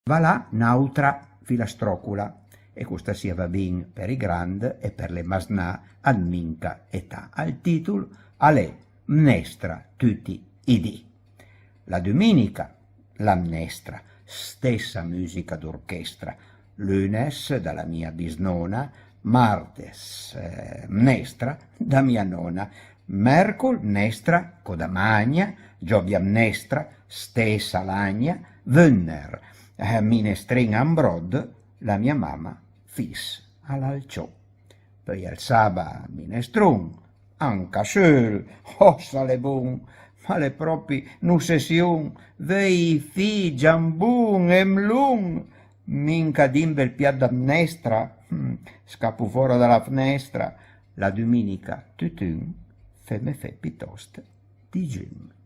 Va là un'altra filastrocula, e questa sia va ben per i grand e per le masnà ad minca età. Al titolo Alè mnestra tutti i dì. La domenica la mnestra, stessa musica d'orchestra, lunes dalla mia bisnona, martes mnestra da mia nonna, mercol mnestra codamagna, giobia mnestra stessa lagna, venner minestrin ambrod la mia mamma fis all'alciò. Poi al saba minestrun, anca schöl, sale bun, ma le propi nu session, vei fi, giambun, emlun, minca din bel piat da mnestra, scappo fuori dalla finestra, la domenica tutun, fe me fe piuttosto digiun.